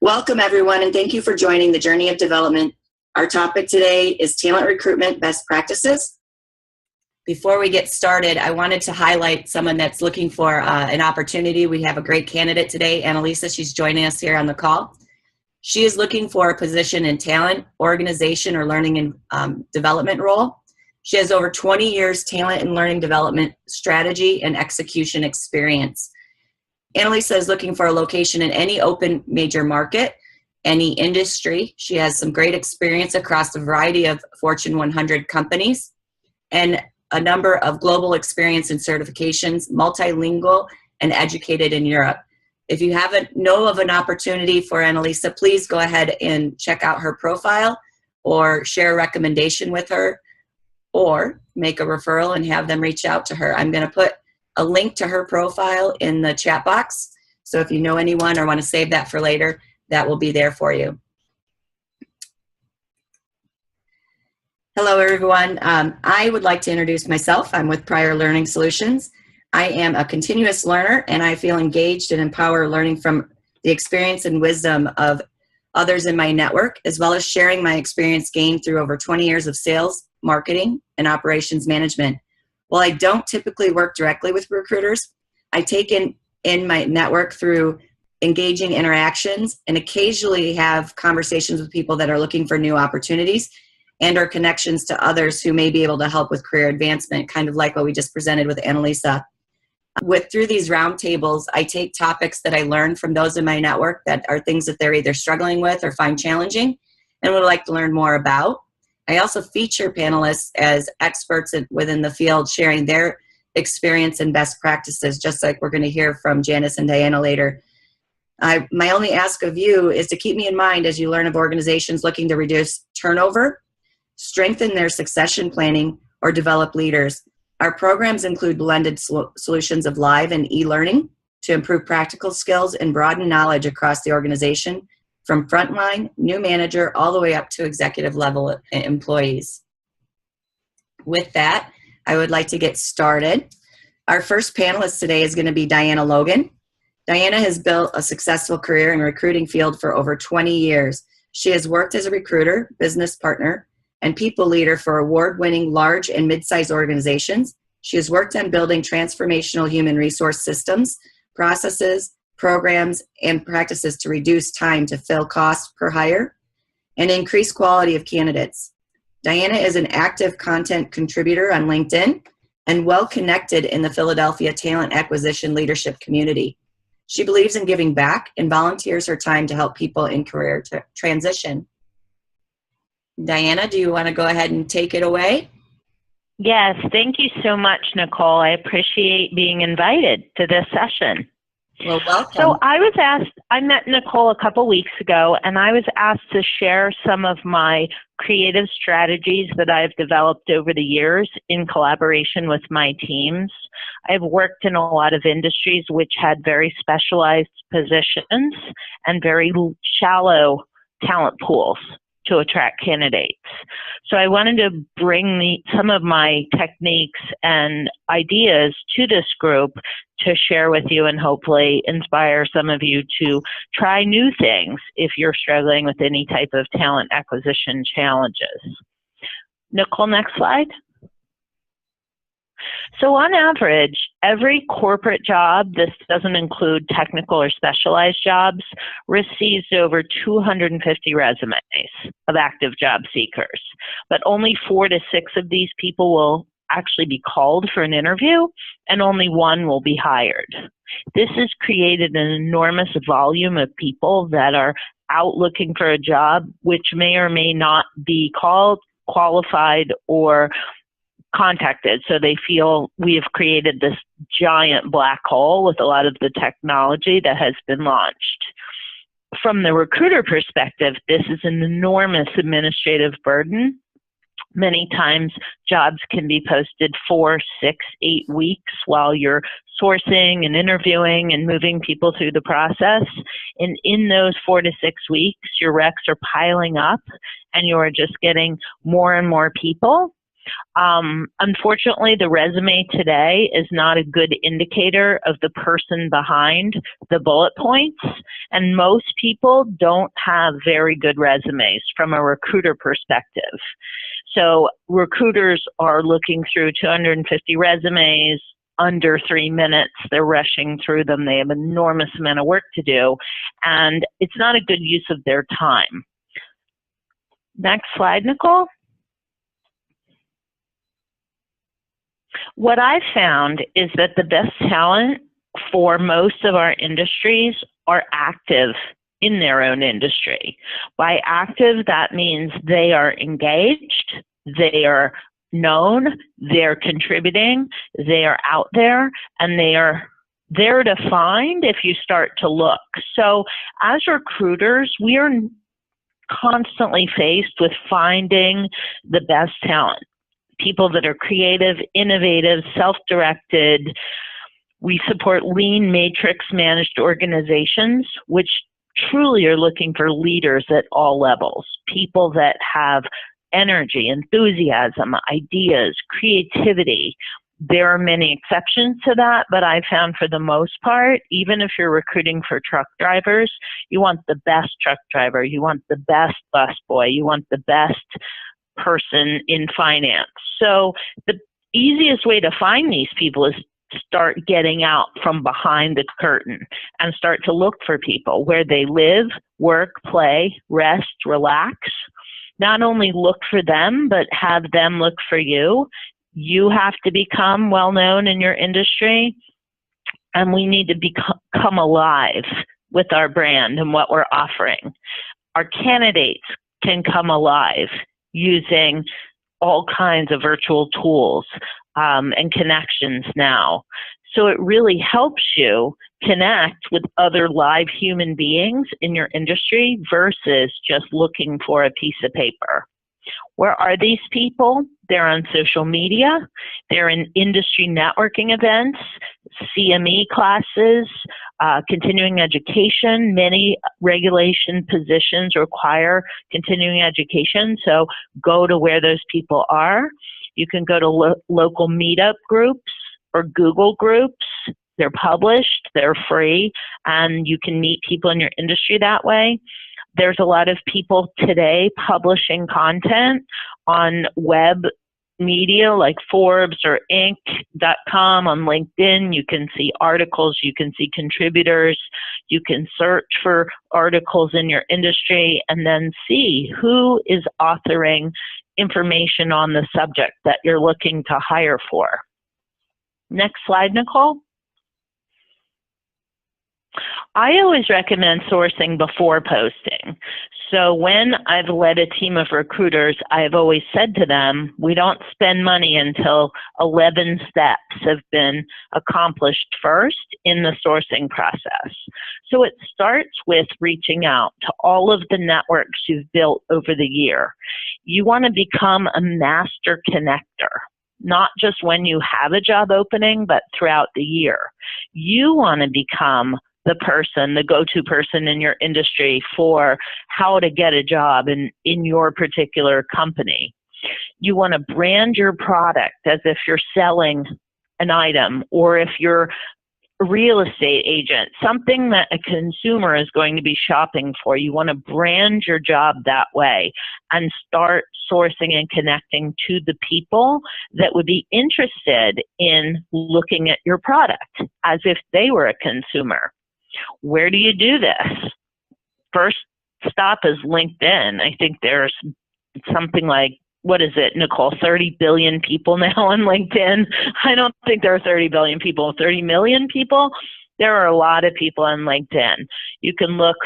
Welcome, everyone, and thank you for joining the Journey of Development. Our topic today is Talent Recruitment Best Practices. Before we get started, I wanted to highlight someone that's looking for an opportunity. We have a great candidate today, Annalisa. She's joining us here on the call. She is looking for a position in talent, organization, or learning and development role. She has over 20 years talent and learning development strategy and execution experience. Annalisa is looking for a location in any open major market, any industry. She has some great experience across a variety of Fortune 100 companies and a number of global experience and certifications, multilingual and educated in Europe. If you know of an opportunity for Annalisa, please go ahead and check out her profile or share a recommendation with her or make a referral and have them reach out to her. I'm going to put a link to her profile in the chat box. So if you know anyone or want to save that for later, that will be there for you. Hello, everyone. I would like to introduce myself. I'm with Prior Learning Solutions. I am a continuous learner, and I feel engaged and empowered learning from the experience and wisdom of others in my network, as well as sharing my experience gained through over 20 years of sales, marketing, and operations management. While I don't typically work directly with recruiters, I take in my network through engaging interactions and occasionally have conversations with people that are looking for new opportunities and or connections to others who may be able to help with career advancement, kind of like what we just presented with Annalisa. Through these roundtables, I take topics that I learned from those in my network that are things that they're either struggling with or find challenging and would like to learn more about. I also feature panelists as experts within the field sharing their experience and best practices, just like we're going to hear from Janice and Diana later. My only ask of you is to keep me in mind as you learn of organizations looking to reduce turnover, strengthen their succession planning, or develop leaders. Our programs include blended solutions of live and e-learning to improve practical skills and broaden knowledge across the organization, from frontline, new manager, all the way up to executive level employees. With that, I would like to get started. Our first panelist today is going to be Diana Logan. Diana has built a successful career in the recruiting field for over 20 years. She has worked as a recruiter, business partner, and people leader for award-winning large and mid-sized organizations. She has worked on building transformational human resource systems, processes, programs, and practices to reduce time to fill costs per hire and increase quality of candidates. Diana is an active content contributor on LinkedIn and well-connected in the Philadelphia talent acquisition leadership community. She believes in giving back and volunteers her time to help people in career transition. Diana, do you want to go ahead and take it away? Yes, thank you so much, Nicole. I appreciate being invited to this session. Well, welcome. So I met Nicole a couple weeks ago, and I was asked to share some of my creative strategies that I've developed over the years in collaboration with my teams. I've worked in a lot of industries which had very specialized positions and very shallow talent pools to attract candidates. So I wanted to bring some of my techniques and ideas to this group to share with you and hopefully inspire some of you to try new things if you're struggling with any type of talent acquisition challenges. Nicole, next slide. So on average, every corporate job, this doesn't include technical or specialized jobs, receives over 250 resumes of active job seekers. But only 4 to 6 of these people will actually be called for an interview, and only 1 will be hired. This has created an enormous volume of people that are out looking for a job, which may or may not be called, qualified, or contacted. So they feel we have created this giant black hole with a lot of the technology that has been launched. From the recruiter perspective, this is an enormous administrative burden. Many times jobs can be posted 4, 6, 8 weeks while you're sourcing and interviewing and moving people through the process. And in those 4 to 6 weeks, your recs are piling up and you're just getting more and more people. Unfortunately, the resume today is not a good indicator of the person behind the bullet points, and most people don't have very good resumes from a recruiter perspective. So recruiters are looking through 250 resumes under 3 minutes. They're rushing through them. They have an enormous amount of work to do, and it's not a good use of their time. Next slide, Nicole. What I've found is that the best talent for most of our industries are active in their own industry. By active, that means they are engaged, they are known, they're contributing, they are out there, and they are there to find if you start to look. So as recruiters, we are constantly faced with finding the best talent. People that are creative, innovative, self-directed. We support lean matrix managed organizations, which truly are looking for leaders at all levels. People that have energy, enthusiasm, ideas, creativity. There are many exceptions to that, but I've found for the most part, even if you're recruiting for truck drivers, you want the best truck driver, you want the best busboy, you want the best person in finance. So the easiest way to find these people is start getting out from behind the curtain and start to look for people where they live, work, play, rest, relax. Not only look for them, but have them look for you. You have to become well known in your industry, and we need to become alive with our brand and what we're offering. Our candidates can come alive using all kinds of virtual tools and connections now. So it really helps you connect with other live human beings in your industry versus just looking for a piece of paper. Where are these people? They're on social media. They're in industry networking events, CME classes, continuing education. Many regulation positions require continuing education, so go to where those people are. You can go to local meetup groups or Google groups. They're published, they're free, and you can meet people in your industry that way. There's a lot of people today publishing content on web media like Forbes or Inc.com on LinkedIn. You can see articles, you can see contributors, you can search for articles in your industry and then see who is authoring information on the subject that you're looking to hire for. Next slide, Nicole. I always recommend sourcing before posting. So when I've led a team of recruiters, I've always said to them, we don't spend money until 11 steps have been accomplished first in the sourcing process. So it starts with reaching out to all of the networks you've built over the year. You want to become a master connector. Not just when you have a job opening, but throughout the year. You want to become the person, the go-to person in your industry for how to get a job in your particular company. You want to brand your product as if you're selling an item, or if you're a real estate agent, something that a consumer is going to be shopping for. You want to brand your job that way and start sourcing and connecting to the people that would be interested in looking at your product as if they were a consumer. Where do you do this? First stop is LinkedIn. I think there's something like, what is it, Nicole, 30 billion people now on LinkedIn? I don't think there are 30 billion people, 30 million people. There are a lot of people on LinkedIn. You can look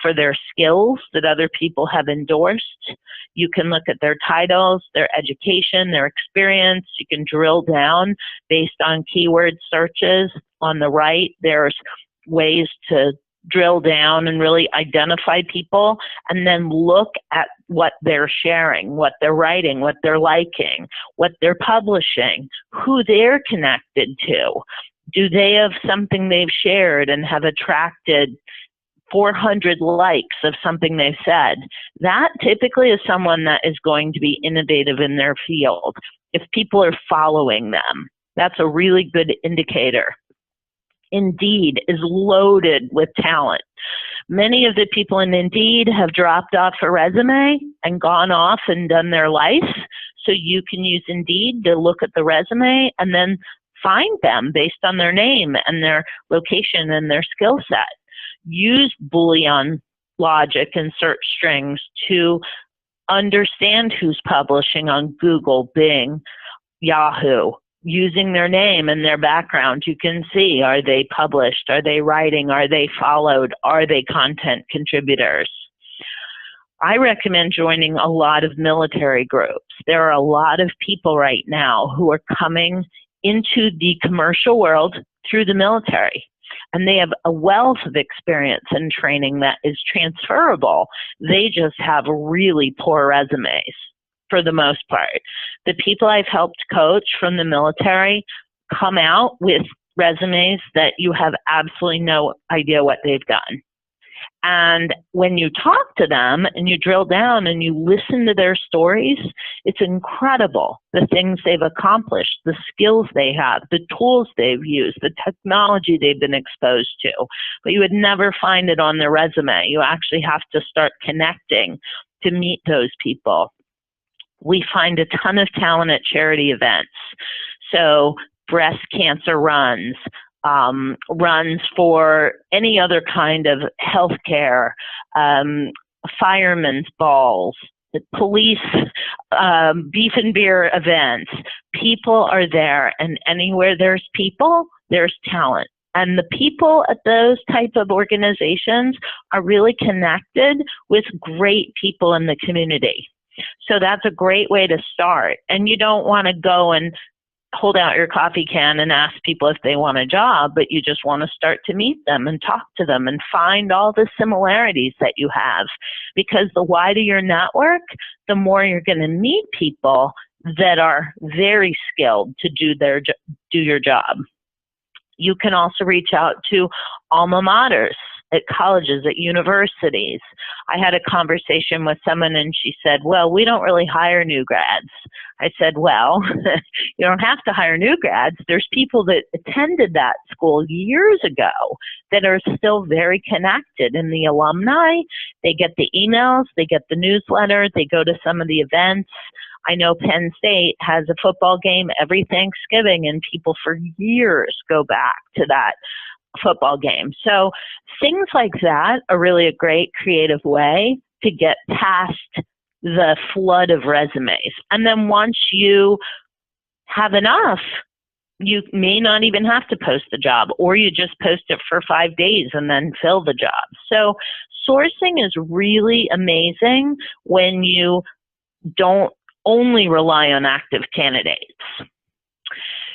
for their skills that other people have endorsed. You can look at their titles, their education, their experience. You can drill down based on keyword searches. On the right, there's ways to drill down and really identify people, and then look at what they're sharing, what they're writing, what they're liking, what they're publishing, who they're connected to. Do they have something they've shared and have attracted 400 likes of something they've said. That typically is someone that is going to be innovative in their field. If people are following them, that's a really good indicator. Indeed is loaded with talent. Many of the people in Indeed have dropped off a resume and gone off and done their life. So you can use Indeed to look at the resume and then find them based on their name and their location and their skill set. Use Boolean logic and search strings to understand who's publishing on Google, Bing, Yahoo. Using their name and their background, you can see, are they published? Are they writing? Are they followed? Are they content contributors? I recommend joining a lot of military groups. There are a lot of people right now who are coming into the commercial world through the military, and they have a wealth of experience and training that is transferable. They just have really poor resumes for the most part. The people I've helped coach from the military come out with resumes that you have absolutely no idea what they've done. And when you talk to them and you drill down and you listen to their stories, it's incredible the things they've accomplished, the skills they have, the tools they've used, the technology they've been exposed to. But you would never find it on their resume. You actually have to start connecting to meet those people. We find a ton of talent at charity events. So breast cancer runs, runs for any other kind of healthcare, firemen's balls, police, beef and beer events. People are there, and anywhere there's people, there's talent. And the people at those type of organizations are really connected with great people in the community. So that's a great way to start. And you don't want to go and hold out your coffee can and ask people if they want a job, but you just want to start to meet them and talk to them and find all the similarities that you have. Because the wider your network, the more you're going to meet people that are very skilled to do your job. You can also reach out to alma maters at colleges, at universities. I had a conversation with someone and she said, well, we don't really hire new grads. I said, well, you don't have to hire new grads. There's people that attended that school years ago that are still very connected in the alumni. They get the emails, they get the newsletter, they go to some of the events. I know Penn State has a football game every Thanksgiving and people for years go back to that football game. So things like that are really a great creative way to get past the flood of resumes. And then once you have enough, you may not even have to post the job, or you just post it for 5 days and then fill the job. So sourcing is really amazing when you don't only rely on active candidates.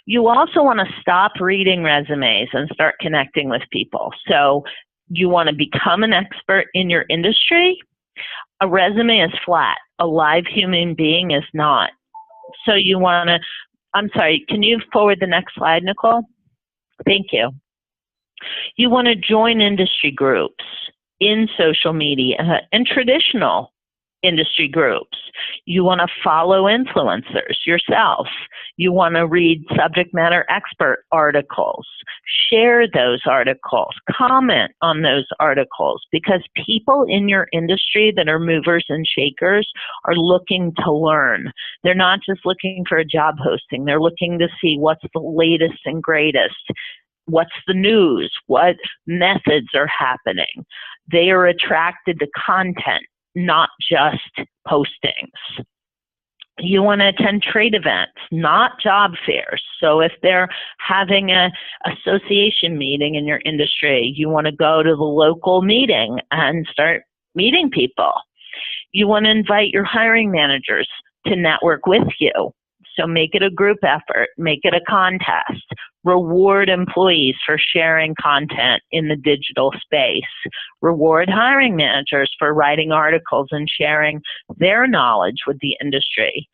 You also want to stop reading resumes and start connecting with people. So you want to become an expert in your industry. A resume is flat. A live human being is not. So you want to, I'm sorry, can you forward the next slide, Nicole? Thank you. You want to join industry groups in social media and traditional industry groups. You want to follow influencers yourself. You want to read subject matter expert articles, share those articles, comment on those articles, because people in your industry that are movers and shakers are looking to learn. They're not just looking for a job posting. They're looking to see what's the latest and greatest. What's the news? What methods are happening? They are attracted to content, not just postings. You want to attend trade events, not job fairs. So if they're having an association meeting in your industry, you want to go to the local meeting and start meeting people. You want to invite your hiring managers to network with you. So make it a group effort, make it a contest, reward employees for sharing content in the digital space, reward hiring managers for writing articles and sharing their knowledge with the industry.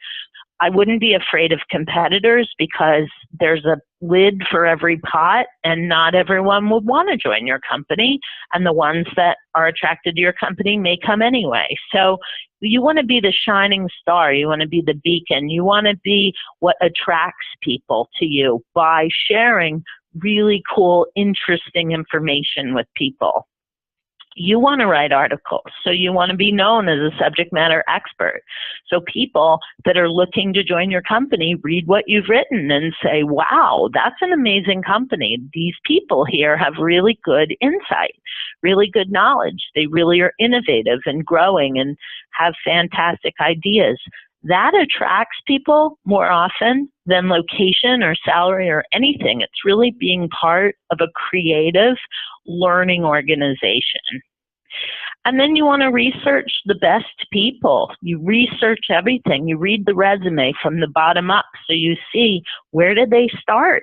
I wouldn't be afraid of competitors because there's a lid for every pot, and not everyone would want to join your company, and the ones that are attracted to your company may come anyway. So you want to be the shining star. You want to be the beacon. You want to be what attracts people to you by sharing really cool, interesting information with people. You want to write articles, so you want to be known as a subject matter expert. So people that are looking to join your company read what you've written and say, wow, that's an amazing company. These people here have really good insight, really good knowledge. They really are innovative and growing and have fantastic ideas. That attracts people more often than location or salary or anything. It's really being part of a creative learning organization. And then you want to research the best people. You research everything. You read the resume from the bottom up, so you see, where did they start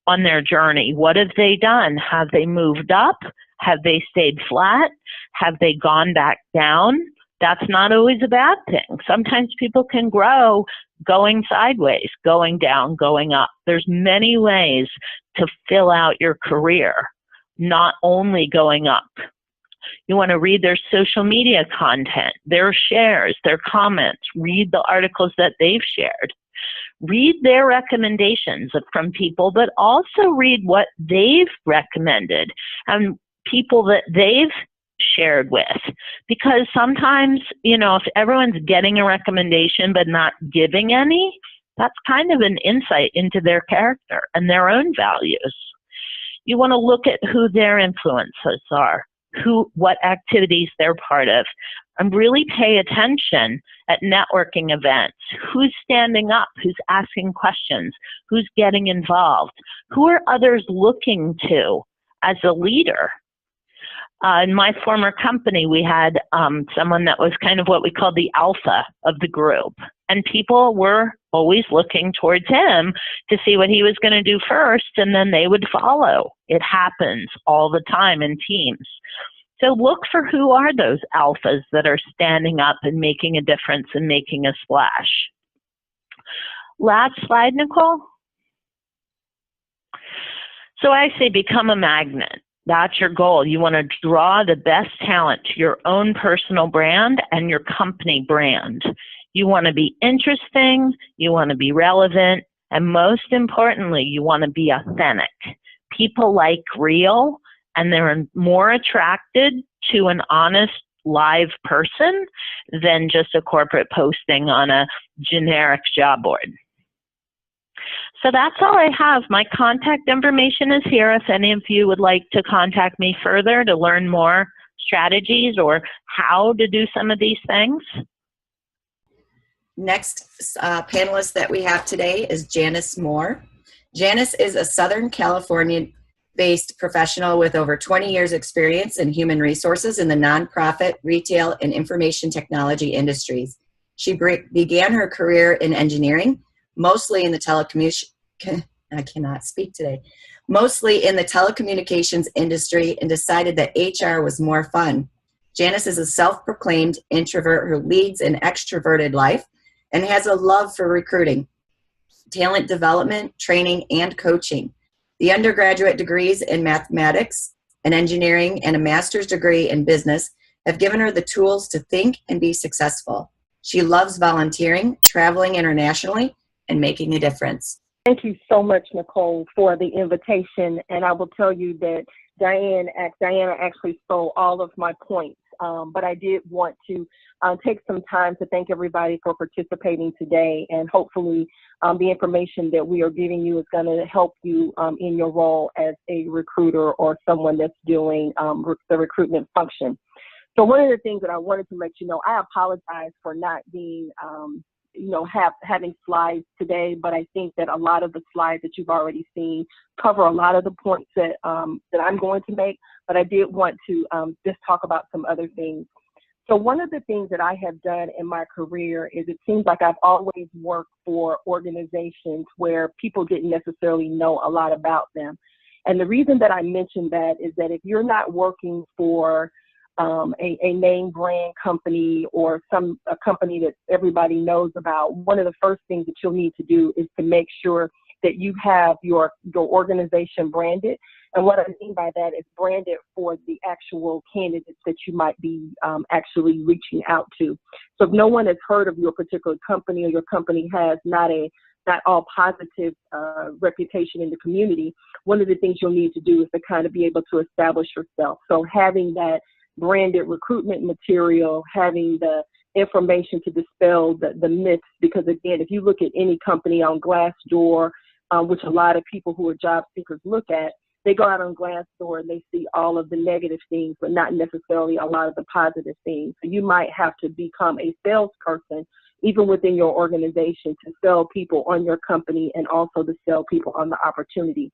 on their journey? What have they done? Have they moved up? Have they stayed flat? Have they gone back down? That's not always a bad thing. Sometimes people can grow going sideways, going down, going up. There's many ways to fill out your career, not only going up. You want to read their social media content, their shares, their comments, read the articles that they've shared. Read their recommendations from people, but also read what they've recommended and people that they've shared with. Because sometimes, if everyone's getting a recommendation but not giving any, that's kind of an insight into their character and their own values. You want to look at who their influences are, what activities they're part of, and really pay attention at networking events. Who's standing up? Who's asking questions? Who's getting involved? Who are others looking to as a leader? In my former company, we had someone that was kind of what we called the alpha of the group. And people were always looking towards him to see what he was going to do first, and then they would follow. It happens all the time in teams. So look for who are those alphas that are standing up and making a difference and making a splash. Last slide, Nicole. So I say become a magnet. That's your goal. You want to draw the best talent to your own personal brand and your company brand. You want to be interesting, you want to be relevant, and most importantly, you want to be authentic. People like real, and they're more attracted to an honest, live person than just a corporate posting on a generic job board. So that's all I have. My contact information is here if any of you would like to contact me further to learn more strategies or how to do some of these things. Next panelist that we have today is Janice Moore. Janice is a Southern California-based professional with over 20 years experience in human resources in the nonprofit, retail, and information technology industries. She began her career in engineering, mostly in the telecommunications industry, and decided that HR was more fun. Janice is a self-proclaimed introvert who leads an extroverted life and has a love for recruiting, talent development, training, and coaching. The undergraduate degrees in mathematics and engineering and a master's degree in business have given her the tools to think and be successful. She loves volunteering, traveling internationally, and making a difference. Thank you so much, Nicole, for the invitation. And I will tell you that Diana actually stole all of my points. But I did want to take some time to thank everybody for participating today. And hopefully the information that we are giving you is going to help you in your role as a recruiter or someone that's doing the recruitment function. So one of the things that I wanted to let you know, I apologize for not being having slides today, but I think that a lot of the slides that you've already seen cover a lot of the points that I'm going to make, but I did want to just talk about some other things. So one of the things that I have done in my career is it seems like I've always worked for organizations where people didn't necessarily know a lot about them. And the reason that I mention that is that if you're not working for a name brand company or a company that everybody knows about, one of the first things that you'll need to do is to make sure that you have your organization branded. And what I mean by that is branded for the actual candidates that you might be actually reaching out to. So if no one has heard of your particular company, or your company has not all positive reputation in the community, one of the things you'll need to do is to kind of be able to establish yourself. So having that branded recruitment material, having the information to dispel the myths, because again, if you look at any company on Glassdoor, which a lot of people who are job seekers look at, they go out on Glassdoor and they see all of the negative things, but not necessarily a lot of the positive things. So you might have to become a salesperson, even within your organization, to sell people on your company and also to sell people on the opportunity.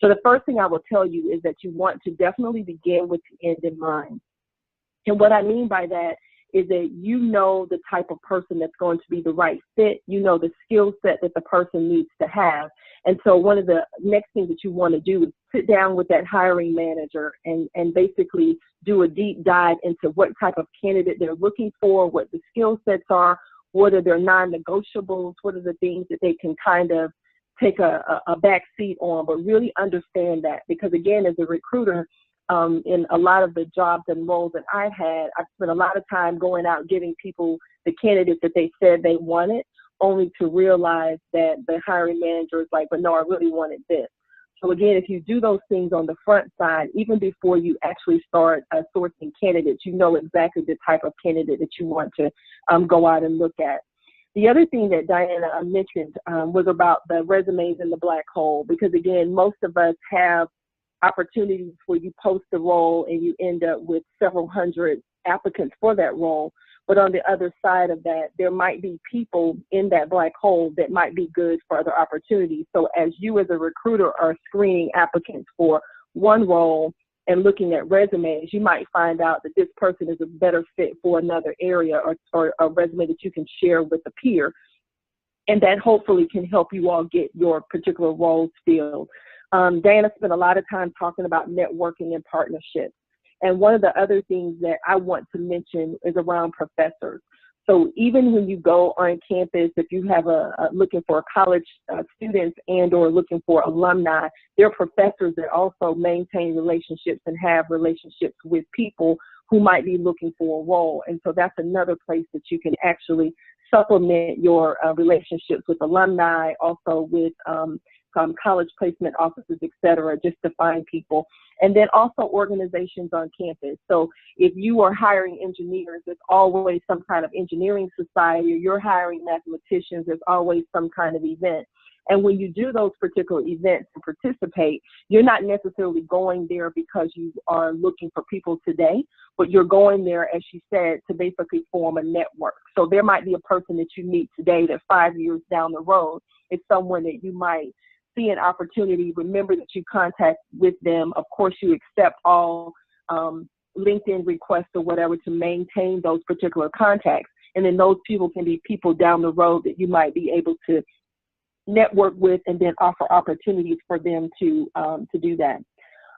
So the first thing I will tell you is that you want to definitely begin with the end in mind. And what I mean by that is that you know the type of person that's going to be the right fit. You know the skill set that the person needs to have. And so one of the next things that you want to do is sit down with that hiring manager and basically do a deep dive into what type of candidate they're looking for, what the skill sets are, what are their non-negotiables, what are the things that they can kind of take a back seat on, but really understand that. Because again, as a recruiter, in a lot of the jobs and roles that I've had, I've spent a lot of time going out giving people the candidates that they said they wanted, only to realize that the hiring manager is like, but no, I really wanted this. So again, if you do those things on the front side, even before you actually start sourcing candidates, you know exactly the type of candidate that you want to go out and look at. The other thing that Diana mentioned was about the resumes in the black hole, because again, most of us have opportunities where you post the role and you end up with several hundred applicants for that role. But on the other side of that, there might be people in that black hole that might be good for other opportunities. So as you as a recruiter are screening applicants for one role and looking at resumes, you might find out that this person is a better fit for another area, or a resume that you can share with a peer. And that hopefully can help you all get your particular roles filled. Diana spent a lot of time talking about networking and partnerships. And one of the other things that I want to mention is around professors. So even when you go on campus, if you have looking for college students and or looking for alumni, there are professors that also maintain relationships and have relationships with people who might be looking for a role. And so that's another place that you can actually supplement your relationships with alumni, also with college placement offices, et cetera, just to find people. And then also organizations on campus. So if you are hiring engineers, there's always some kind of engineering society, or you're hiring mathematicians, there's always some kind of event. And when you do those particular events and participate, you're not necessarily going there because you are looking for people today, but you're going there, as she said, to basically form a network. So there might be a person that you meet today that 5 years down the road is someone that you might see an opportunity, remember that you contact with them. Of course, you accept all LinkedIn requests or whatever to maintain those particular contacts. And then those people can be people down the road that you might be able to network with and then offer opportunities for them to do that.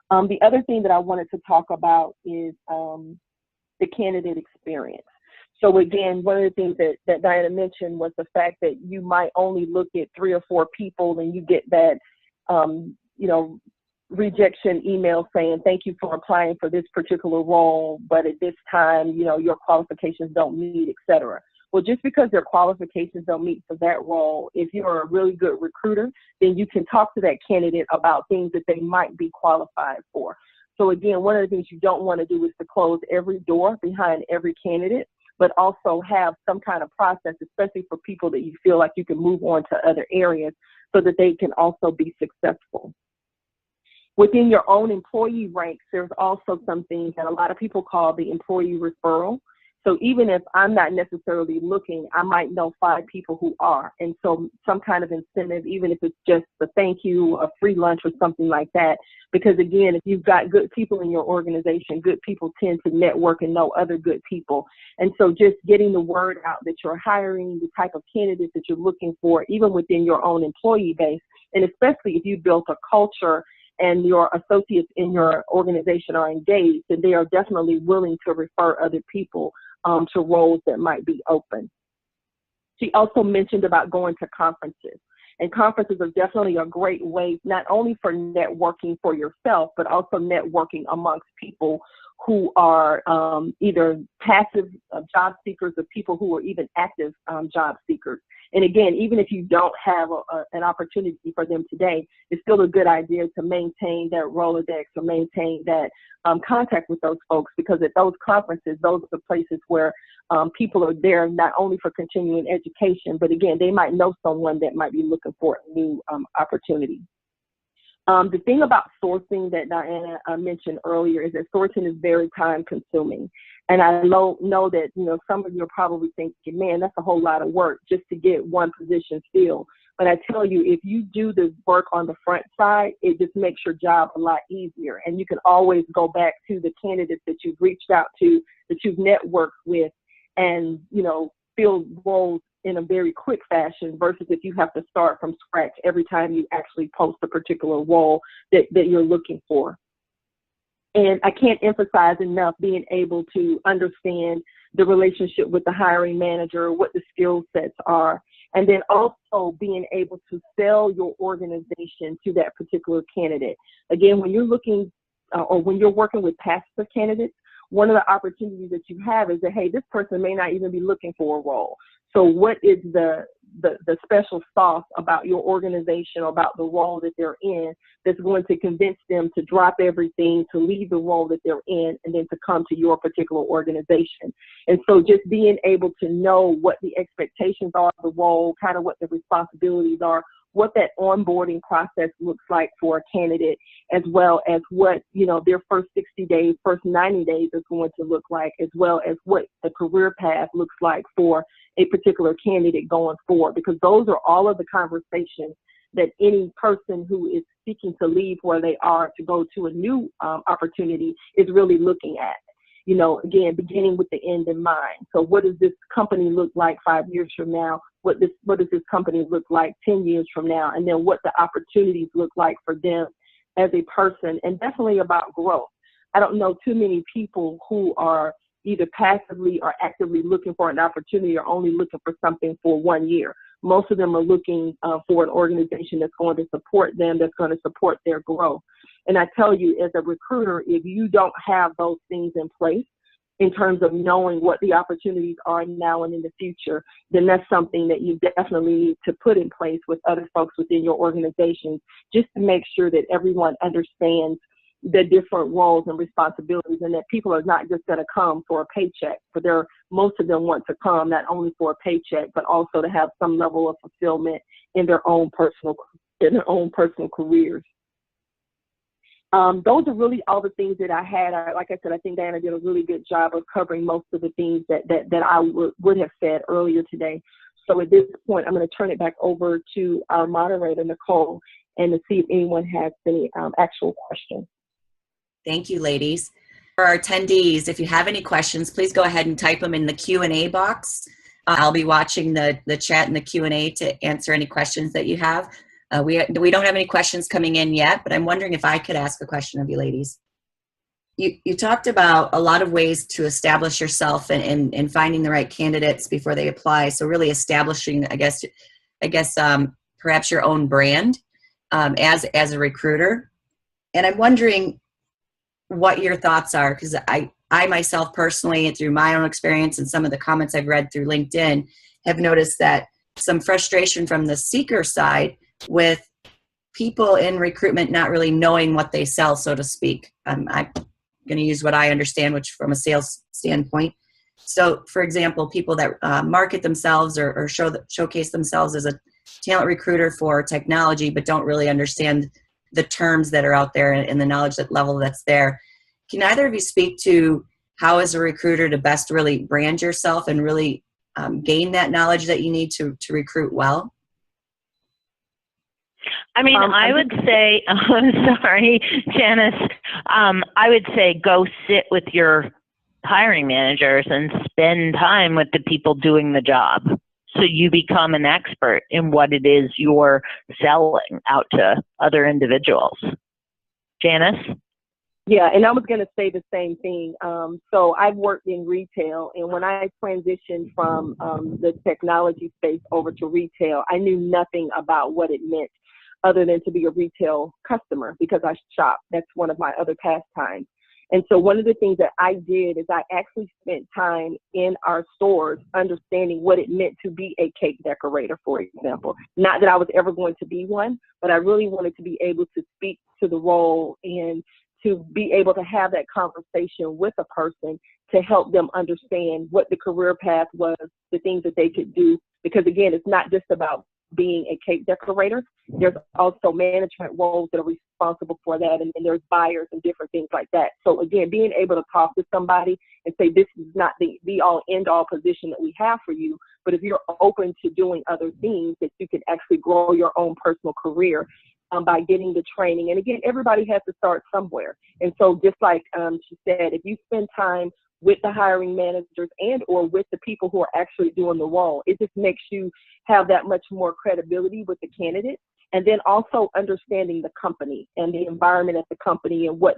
The other thing that I wanted to talk about is the candidate experience. So again, one of the things that Diana mentioned was the fact that you might only look at 3 or 4 people and you get that, rejection email saying, thank you for applying for this particular role, but at this time, your qualifications don't meet, et cetera. Well, just because their qualifications don't meet for that role, if you're a really good recruiter, then you can talk to that candidate about things that they might be qualified for. So again, one of the things you don't want to do is to close every door behind every candidate, but also have some kind of process, especially for people that you feel like you can move on to other areas so that they can also be successful. Within your own employee ranks, there's also some things that a lot of people call the employee referral. So even if I'm not necessarily looking, I might know 5 people who are. And so some kind of incentive, even if it's just a thank you, a free lunch or something like that. Because again, if you've got good people in your organization, good people tend to network and know other good people. And so just getting the word out that you're hiring, the type of candidates that you're looking for, even within your own employee base, and especially if you built a culture and your associates in your organization are engaged, then they are definitely willing to refer other people to roles that might be open. She also mentioned about going to conferences. And conferences are definitely a great way, not only for networking for yourself, but also networking amongst people who are either passive job seekers or people who are even active job seekers. And again, even if you don't have an opportunity for them today, it's still a good idea to maintain that Rolodex or maintain that contact with those folks, because at those conferences, those are the places where people are there not only for continuing education, but again, they might know someone that might be looking for a new opportunity. The thing about sourcing that Diana mentioned earlier is that sourcing is very time consuming. And I know that, some of you are probably thinking, man, that's a whole lot of work just to get one position filled. But I tell you, if you do the work on the front side, it just makes your job a lot easier. And you can always go back to the candidates that you've reached out to, that you've networked with, and, fill roles in a very quick fashion versus if you have to start from scratch every time you actually post a particular role that you're looking for. And I can't emphasize enough being able to understand the relationship with the hiring manager, what the skill sets are, and then also being able to sell your organization to that particular candidate. Again, when you're looking or when you're working with passive candidates, one of the opportunities that you have is that, hey, this person may not even be looking for a role. So what is the special sauce about your organization or about the role that they're in that's going to convince them to drop everything, to leave the role that they're in, and then to come to your particular organization? And so just being able to know what the expectations are of the role, kind of what the responsibilities are, what that onboarding process looks like for a candidate, as well as what, their first 60 days, first 90 days is going to look like, as well as what the career path looks like for a particular candidate going forward, because those are all of the conversations that any person who is seeking to leave where they are to go to a new opportunity is really looking at. Again, beginning with the end in mind. So what does this company look like 5 years from now? What does this company look like 10 years from now? And then what the opportunities look like for them as a person, and definitely about growth. I don't know too many people who are either passively or actively looking for an opportunity or only looking for something for 1 year. Most of them are looking for an organization that's going to support them, that's going to support their growth. And I tell you, as a recruiter, if you don't have those things in place in terms of knowing what the opportunities are now and in the future, then that's something that you definitely need to put in place with other folks within your organization, just to make sure that everyone understands the different roles and responsibilities, and that people are not just going to come for a paycheck, but most of them want to come not only for a paycheck, but also to have some level of fulfillment in their own personal careers. Those are really all the things that I had. Like I said, I think Diana did a really good job of covering most of the things that I would have said earlier today. So at this point, I'm going to turn it back over to our moderator, Nicole, and to see if anyone has any actual questions. Thank you, ladies. For our attendees, if you have any questions, please go ahead and type them in the Q&A box. I'll be watching the chat and the Q&A to answer any questions that you have. We don't have any questions coming in yet, but I'm wondering if I could ask a question of you ladies. You talked about a lot of ways to establish yourself and finding the right candidates before they apply. So really establishing, I guess, perhaps your own brand as a recruiter. And I'm wondering what your thoughts are, because I myself personally, through my own experience and some of the comments I've read through LinkedIn, have noticed that some frustration from the seeker side with people in recruitment not really knowing what they sell, so to speak. I'm going to use what I understand, which from a sales standpoint. So, for example, people that market themselves or showcase themselves as a talent recruiter for technology, but don't really understand the terms that are out there and the knowledge level that's there. Can either of you speak to how, as a recruiter, to best really brand yourself and really gain that knowledge that you need to recruit well? I mean, I would say, I'm sorry, Janice, I would say go sit with your hiring managers and spend time with the people doing the job, so you become an expert in what it is you're selling out to other individuals. Janice? Yeah, and I was going to say the same thing. So I've worked in retail, and when I transitioned from the technology space over to retail, I knew nothing about what it meant other than to be a retail customer because I shop. That's one of my other pastimes. And so one of the things that I did is I actually spent time in our stores understanding what it meant to be a cake decorator, for example. Not that I was ever going to be one, but I really wanted to be able to speak to the role and to be able to have that conversation with a person to help them understand what the career path was, the things that they could do. Because again, it's not just about being a cake decorator. There's also management roles that are responsible for that, and there's buyers and different things like that. So again, being able to talk to somebody and say, this is not the all end all position that we have for you, but if you're open to doing other things, that you can actually grow your own personal career by getting the training. And again, everybody has to start somewhere. And so just like she said, if you spend time with the hiring managers and or with the people who are actually doing the role, it just makes you have that much more credibility with the candidate. And then also understanding the company and the environment at the company and what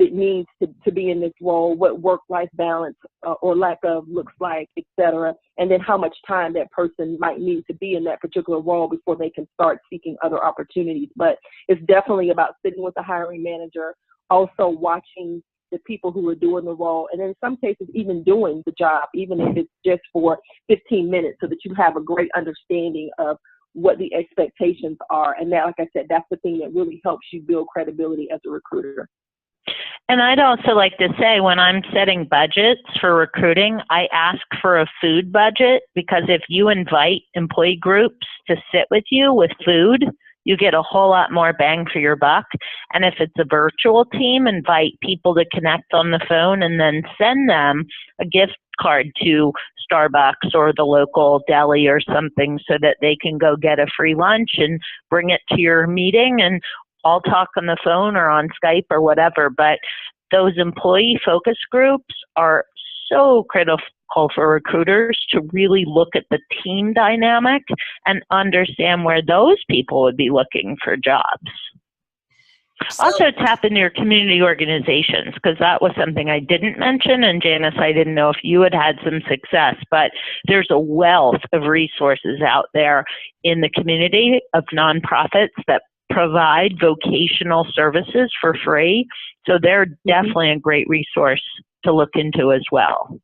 it means to be in this role, what work-life balance or lack of looks like, et cetera. And then how much time that person might need to be in that particular role before they can start seeking other opportunities. But it's definitely about sitting with the hiring manager, also watching the people who are doing the role, and in some cases even doing the job, even if it's just for 15 minutes, so that you have a great understanding of what the expectations are. And that, like I said, that's the thing that really helps you build credibility as a recruiter. And I'd also like to say, when I'm setting budgets for recruiting, I ask for a food budget, because if you invite employee groups to sit with you with food, you get a whole lot more bang for your buck. And if it's a virtual team, invite people to connect on the phone and then send them a gift card to Starbucks or the local deli or something so that they can go get a free lunch and bring it to your meeting, and all talk on the phone or on Skype or whatever. But those employee focus groups are so critical for recruiters to really look at the team dynamic and understand where those people would be looking for jobs. Also tap into your community organizations, because that was something I didn't mention. And Janice, I didn't know if you had had some success, but there's a wealth of resources out there in the community of nonprofits that provide vocational services for free. So they're definitely a great resource to look into as well.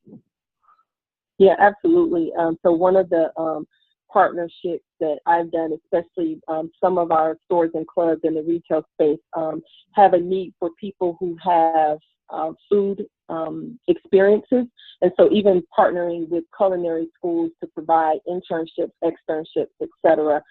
Yeah, absolutely. So one of the partnerships that I've done, especially some of our stores and clubs in the retail space, have a need for people who have food experiences. And so even partnering with culinary schools to provide internships, externships, et cetera,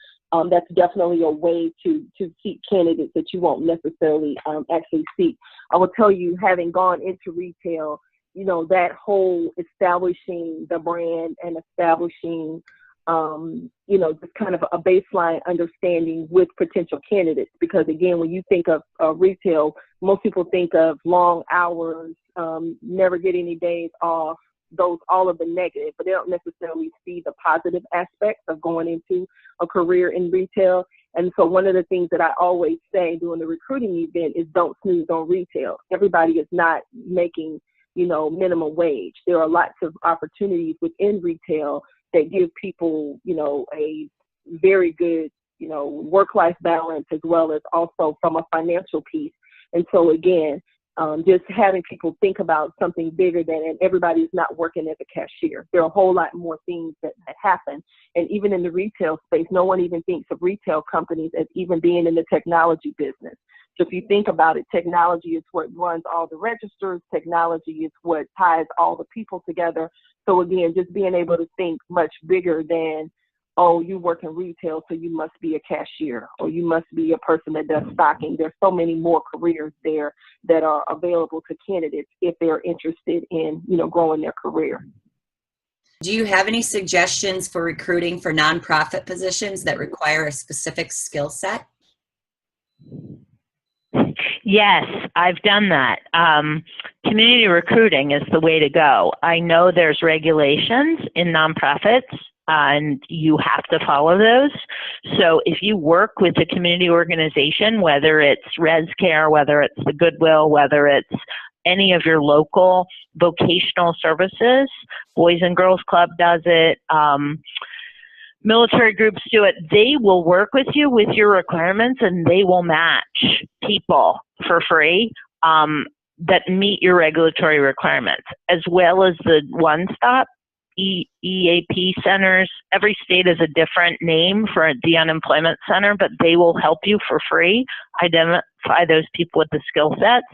that's definitely a way to seek candidates that you won't necessarily actually seek. I will tell you, having gone into retail, you know, that whole establishing the brand and establishing, you know, just kind of a baseline understanding with potential candidates. Because again, when you think of retail, most people think of long hours, never get any days off, all of the negative, but they don't necessarily see the positive aspects of going into a career in retail. And so one of the things that I always say during the recruiting event is don't snooze on retail. Everybody is not making, you know, minimum wage. There are lots of opportunities within retail that give people, you know, a very good, you know, work-life balance, as well as also from a financial piece. And so again, just having people think about something bigger than, and everybody's not working as a cashier. There are a whole lot more things that happen. And even in the retail space, no one even thinks of retail companies as even being in the technology business. So if you think about it, technology is what runs all the registers. Technology is what ties all the people together. So again, just being able to think much bigger than, oh, you work in retail, so you must be a cashier, or you must be a person that does stocking. There's so many more careers there that are available to candidates if they're interested in, you know, growing their career. Do you have any suggestions for recruiting for nonprofit positions that require a specific skill set? Yes, I've done that. Community recruiting is the way to go. I know there's regulations in nonprofits and you have to follow those. So if you work with a community organization, whether it's ResCare, whether it's the Goodwill, whether it's any of your local vocational services, Boys and Girls Club does it, military groups do it, they will work with you with your requirements, and they will match people for free that meet your regulatory requirements, as well as the one-stop EAP centers. Every state has a different name for the unemployment center, but they will help you for free identify those people with the skill sets.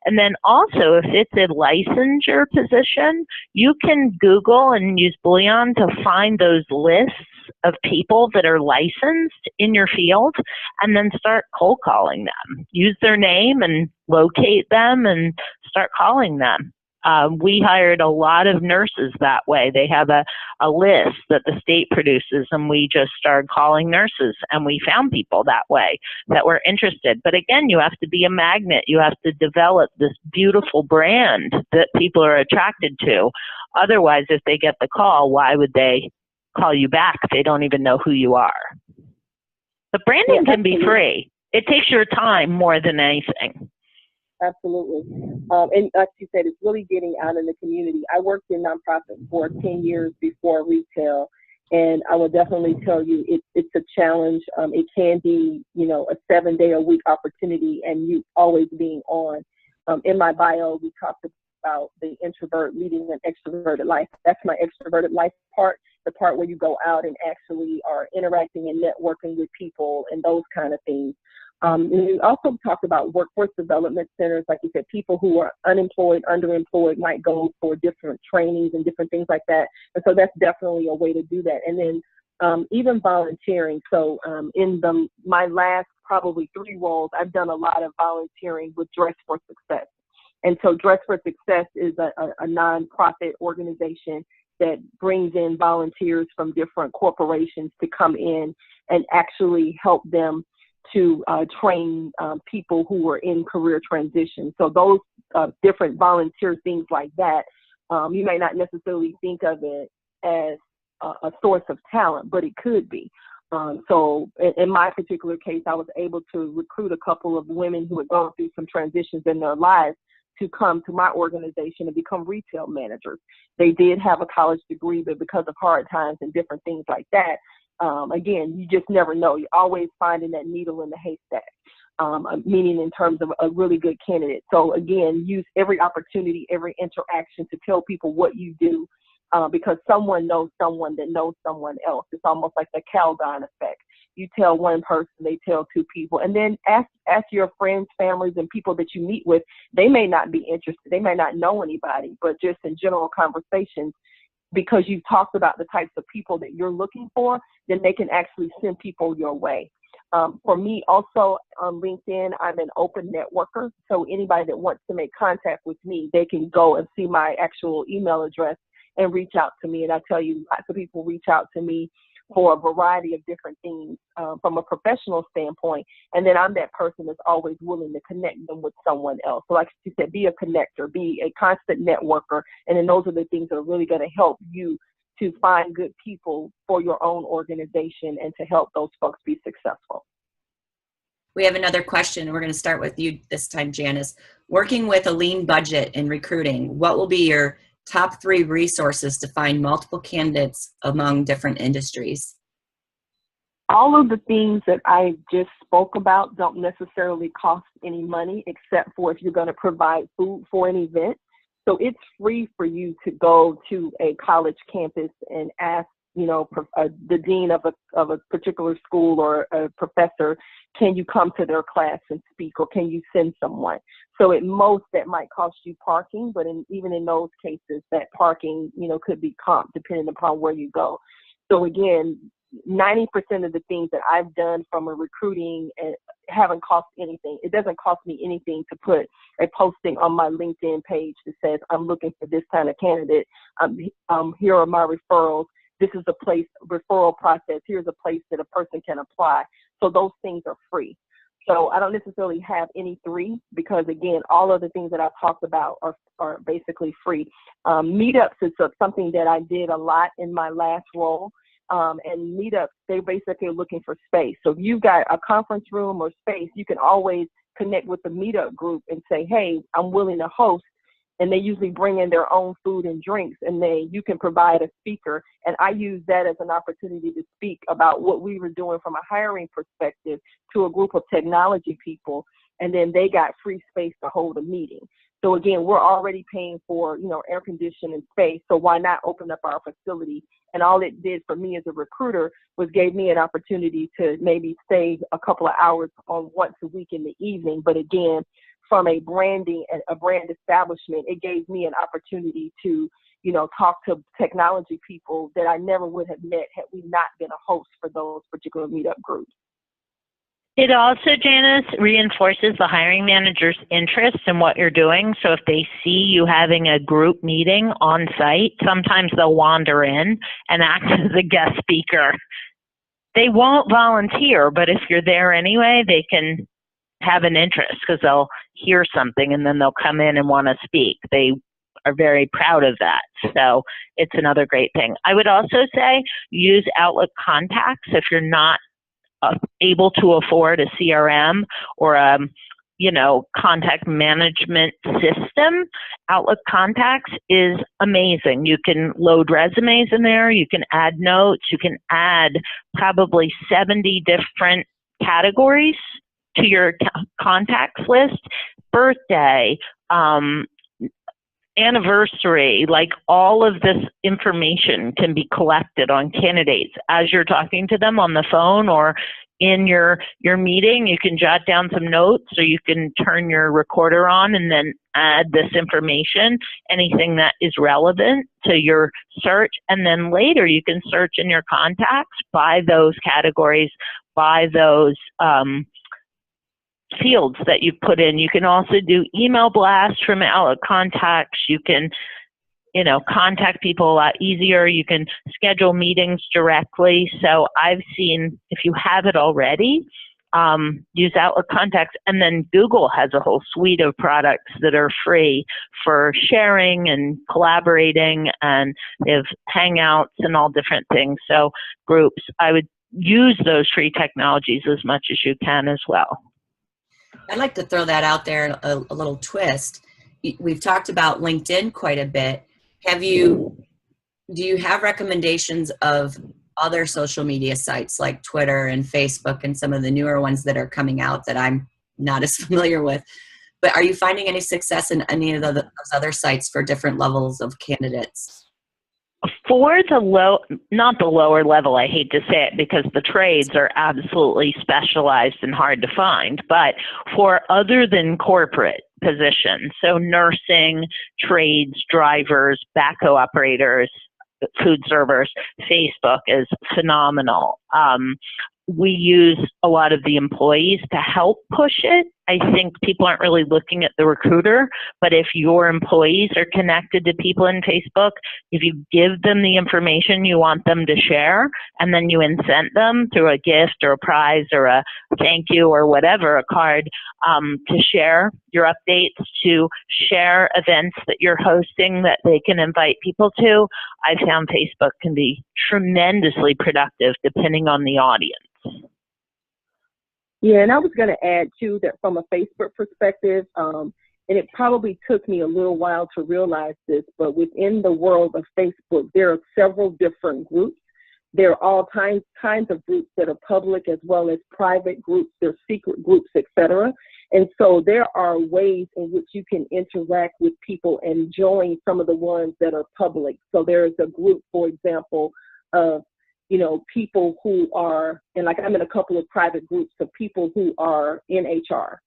And then also, if it's a licensure position, you can Google and use Boolean to find those lists of people that are licensed in your field, and then start cold calling them. Use their name and locate them and start calling them. We hired a lot of nurses that way. They have a list that the state produces, and we just started calling nurses, and we found people that way that were interested. But again, you have to be a magnet. You have to develop this beautiful brand that people are attracted to. Otherwise, if they get the call, why would they call you back if they don't even know who you are? But branding can be free. It takes your time more than anything. Absolutely. And like you said, it's really getting out in the community. I worked in nonprofit for 10 years before retail, and I will definitely tell you it's a challenge. It can be, a 7-day-a-week opportunity, and you always being on. In my bio, we talked about the introvert leading an extroverted life. That's my extroverted life part, the part where you go out and actually are interacting and networking with people and those kind of things. And we also talked about workforce development centers. Like you said, people who are unemployed, underemployed might go for different trainings and different things like that. And so that's definitely a way to do that. And then even volunteering. So in my last probably 3 roles, I've done a lot of volunteering with Dress for Success. And so Dress for Success is a nonprofit organization that brings in volunteers from different corporations to come in and actually help them to train people who are in career transition. So those different volunteer things like that, you may not necessarily think of it as a source of talent, but it could be. So in my particular case, I was able to recruit a couple of women who had gone through some transitions in their lives to come to my organization and become retail managers. They did have a college degree, but because of hard times and different things like that, again, you just never know. You're always finding that needle in the haystack, meaning in terms of a really good candidate. So again, use every opportunity, every interaction to tell people what you do, because someone knows someone that knows someone else. It's almost like the Calgon effect. You tell one person, they tell 2 people, and then ask your friends, families, and people that you meet with. They may not be interested. They may not know anybody, but just in general conversations, because you've talked about the types of people that you're looking for, then they can actually send people your way. For me, also on LinkedIn, I'm an open networker. So anybody that wants to make contact with me, they can go and see my actual email address and reach out to me. And I tell you, lots of people reach out to me for a variety of different things from a professional standpoint. And then I'm that person that's always willing to connect them with someone else. So like you said, be a connector, be a constant networker. And then those are the things that are really going to help you to find good people for your own organization and to help those folks be successful. We have another question. We're going to start with you this time, Janice. Working with a lean budget in recruiting, what will be your top 3 resources to find multiple candidates among different industries? All of the things that I just spoke about don't necessarily cost any money, except for if you're going to provide food for an event. So it's free for you to go to a college campus and ask, the dean of a particular school or a professor, can you come to their class and speak, or can you send someone? So at most that might cost you parking, but even in those cases, that parking, could be comped depending upon where you go. So again, 90% of the things that I've done from a recruiting haven't cost anything. It doesn't cost me anything to put a posting on my LinkedIn page that says, I'm looking for this kind of candidate. Here are my referrals. This is the place, referral process. Here's a place that a person can apply. So those things are free. So I don't necessarily have any 3 because, again, all of the things that I've talked about are basically free. Meetups is something that I did a lot in my last role. and meetups, they basically are looking for space. So if you've got a conference room or space, you can always connect with the meetup group and say, hey, I'm willing to host. And they usually bring in their own food and drinks, and you can provide a speaker. And I use that as an opportunity to speak about what we were doing from a hiring perspective to a group of technology people. And then they got free space to hold a meeting. So again, we're already paying for, air conditioning space. So why not open up our facility? And all it did for me as a recruiter was gave me an opportunity to maybe stay a couple of hours on once a week in the evening. But again, from a branding and a brand establishment, it gave me an opportunity to, talk to technology people that I never would have met had we not been a host for those particular meetup groups. It also, Janice, reinforces the hiring manager's interest in what you're doing. So if they see you having a group meeting on site, sometimes they'll wander in and act as a guest speaker. They won't volunteer, but if you're there anyway, they can have an interest because they'll hear something and then they'll come in and want to speak. They are very proud of that. So it's another great thing. I would also say use Outlook contacts if you're not able to afford a CRM or a contact management system. Outlook Contacts is amazing. You can load resumes in there. You can add notes. You can add probably 70 different categories to your contacts list. Birthday, anniversary, like all of this information can be collected on candidates as you're talking to them on the phone or in your meeting. You can jot down some notes, or you can turn your recorder on and then add this information, anything that is relevant to your search. And then later you can search in your contacts by those categories, by those fields that you put in. You can also do email blasts from Outlook contacts. You can, contact people a lot easier. You can schedule meetings directly. So I've seen, if you have it already, use Outlook contacts. And then Google has a whole suite of products that are free for sharing and collaborating, and they have Hangouts and all different things. So groups, I would use those free technologies as much as you can as well. I'd like to throw that out there, a little twist. We've talked about LinkedIn quite a bit. Do you have recommendations of other social media sites like Twitter and Facebook and some of the newer ones that are coming out that I'm not as familiar with? But are you finding any success in any of those other sites for different levels of candidates? For not the lower level, I hate to say it because the trades are absolutely specialized and hard to find, but for other than corporate positions, so nursing, trades, drivers, backhoe operators, food servers, Facebook is phenomenal. We use a lot of the employees to help push it. I think people aren't really looking at the recruiter, but if your employees are connected to people in Facebook, if you give them the information you want them to share, and then you incent them through a gift or a prize or a thank you or whatever, a card, to share your updates, to share events that you're hosting that they can invite people to, I found Facebook can be tremendously productive depending on the audience. Yeah, and I was going to add too that from a Facebook perspective, and it probably took me a little while to realize this, but within the world of Facebook, there are several different groups. There are all kinds of groups that are public as well as private groups, there's secret groups, etc. And so there are ways in which you can interact with people and join some of the ones that are public. So there is a group, for example, of people who are, and like I'm in a couple of private groups of people who are in HR.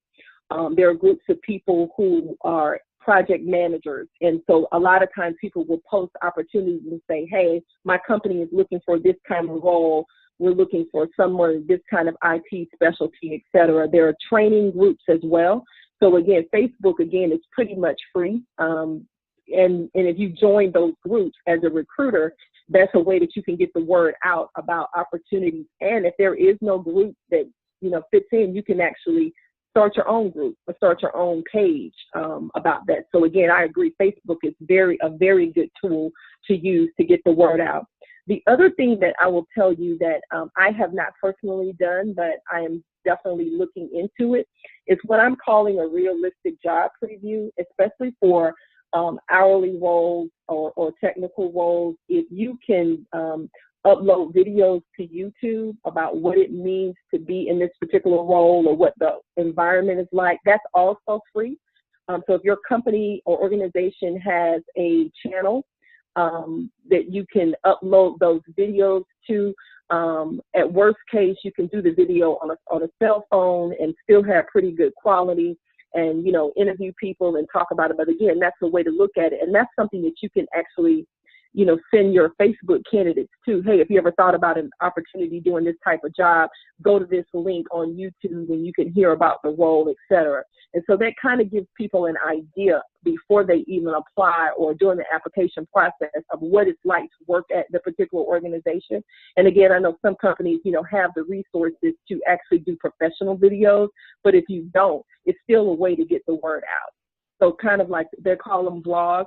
There are groups of people who are project managers. And so a lot of times people will post opportunities and say, hey, my company is looking for this kind of role. We're looking for someone, this kind of IT specialty, et cetera. There are training groups as well. So again, Facebook, again, is pretty much free. And if you join those groups as a recruiter, that's a way that you can get the word out about opportunities. And if there is no group that, fits in, you can actually start your own group or start your own page about that. So again, I agree. Facebook is a very good tool to use to get the word out. The other thing that I will tell you that I have not personally done, but I am definitely looking into it, is what I'm calling a realistic job preview, especially for hourly roles or technical roles. If you can upload videos to YouTube about what it means to be in this particular role or what the environment is like, that's also free. So if your company or organization has a channel that you can upload those videos to, at worst case, you can do the video on a cell phone and still have pretty good quality and, you know, interview people and talk about it. But again, that's a way to look at it. And that's something that you can actually, you know, send your Facebook candidates to. Hey, if you ever thought about an opportunity doing this type of job, go to this link on YouTube and you can hear about the role, et cetera. And so that kind of gives people an idea before they even apply or during the application process of what it's like to work at the particular organization. And again, I know some companies, you know, have the resources to actually do professional videos, but if you don't, it's still a way to get the word out. So kind of like they call them blogs,